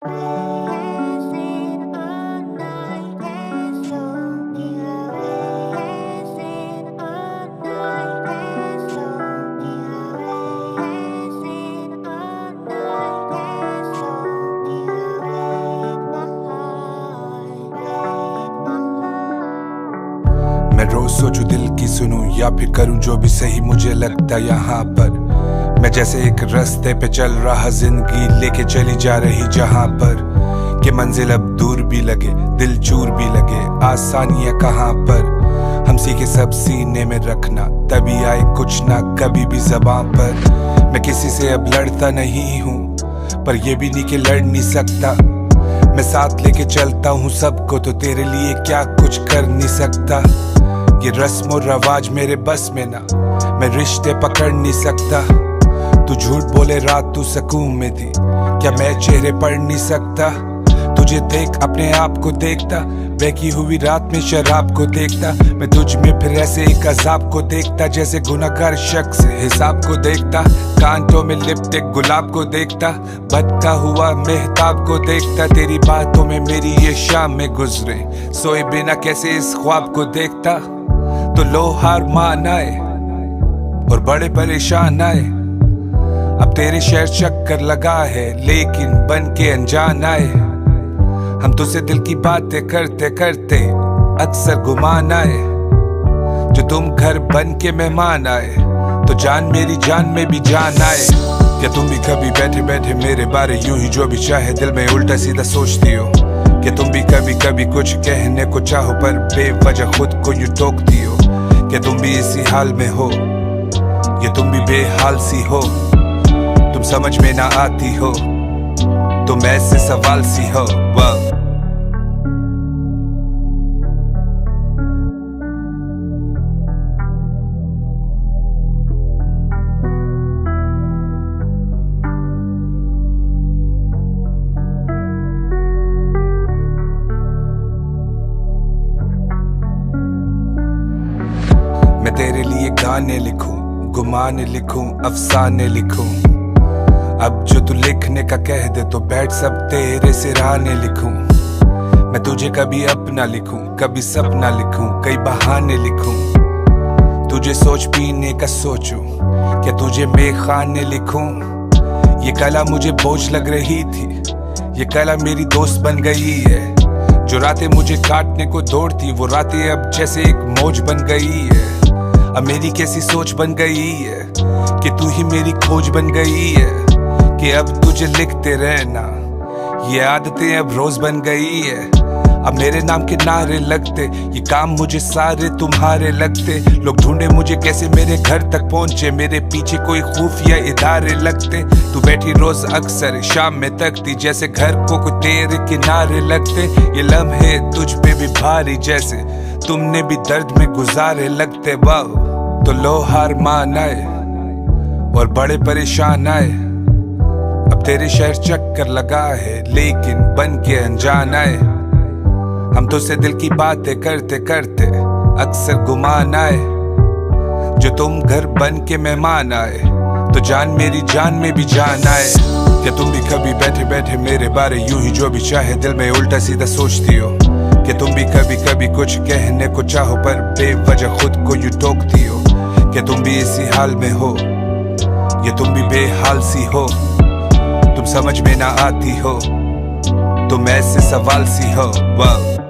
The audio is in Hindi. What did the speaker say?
मैं रोज सोचूं दिल की सुनूं या फिर करूं जो भी सही मुझे लगता यहाँ पर। मैं जैसे एक रास्ते पे चल रहा, जिंदगी लेके चली जा रही जहाँ पर कि मंजिल अब दूर भी लगे, दिल चूर भी लगे, आसानियां कहाँ पर। हम सीखे सब सीने में रखना, तभी आए कुछ ना कभी भी ज़बान पर। मैं किसी से अब लड़ता नहीं हूँ, पर ये भी नहीं कि लड़ नहीं सकता। मैं साथ लेके चलता हूँ सबको, तो तेरे लिए क्या कुछ कर नहीं सकता। ये रस्म और रवाज मेरे बस में ना, मैं रिश्ते पकड़ नहीं सकता। तू झूठ बोले रात तू सुकून में थी, क्या मैं चेहरे पढ़ नहीं सकता। तुझे देख अपने आप को देखता, बहकी हुई रात में शराब को देखता। मैं तुझ में फिर ऐसे एक अजाब को देखता, जैसे गुनहगार शख्स हिसाब को देखता। कांटों में लिपटे गुलाब को देखता, भटका हुआ मेहताब को देखता। तेरी बातों में मेरी ये शाम में गुजरे, सोए बिना कैसे इस ख्वाब को देखता। तो लो हार मान आए और बड़े परेशान आए, अब तेरे शहर चक्कर लगा है लेकिन बन के अनजान आए। हम तुझसे दिल की बातें करते करते अक्सर गुमान आए, जो तुम घर बन के मेहमान आए तो जान मेरी जान में भी जान आए। क्या तुम भी कभी बैठे बैठे मेरे बारे यूं ही जो भी चाहे दिल में उल्टा सीधा सोचती हो? क्या तुम भी कभी कभी कुछ कहने को चाहो पर बेवजह खुद को यूं टोकती हो? क्या तुम भी इसी हाल में हो, या तुम भी बेहाल सी हो? तुम समझ में ना आती हो, तुम ऐसे सवाल सी हो। मैं तेरे लिए गाने लिखूं, गुमाने लिखूं, अफसाने लिखूं। अब जो तू लिखने का कह दे तो बैठ सब तेरे सिराने लिखूं। मैं तुझे कभी अपना लिखूं, कभी सपना लिखूं, कई बहाने लिखूं। तुझे सोच पीने का सोचूं, क्या तुझे मेखाने लिखूं। ये कला मुझे बोझ लग रही थी, ये कला मेरी दोस्त बन गई है। जो रातें मुझे काटने को दौड़ती, वो रातें अब जैसे एक मौज बन गई है। अब मेरी कैसी सोच बन गई है कि तू ही मेरी खोज बन गई है, कि अब तुझे लिखते रहना ये आदतें अब रोज बन गई है। अब मेरे नाम के नारे लगते, ये काम मुझे सारे तुम्हारे लगते। लोग ढूंढे मुझे कैसे मेरे घर तक पहुंचे, मेरे पीछे कोई खुफिया इदारे लगते। तू बैठी रोज अक्सर शाम में तकती, जैसे घर को कोई तेरे किनारे लगते। ये लम्हे तुझ पे भी भारी, जैसे तुमने भी दर्द में गुजारे लगते। वाह, तो लो हार मान आए और बड़े परेशान आए। अब तेरे शहर चक्कर लगा है लेकिन बन के अनजान आए। हम तुझसे दिल की बातें करते करते अक्सर गुमान आए, जो तुम घर बन के मेहमान आए तो जान मेरी जान में भी जान आए। क्या तुम भी कभी बैठे बैठे मेरे बारे यूं ही जो भी चाहे दिल में उल्टा सीधा सोचती हो? क्या तुम भी कभी कभी कुछ कहने को चाहो पर बेवजह खुद को यूं टोकती हो? क्या तुम भी इसी हाल में हो, या तुम भी बेहाल सी हो? तुम समझ में ना आती हो, तुम ऐसे सवाल सी हो। वाह।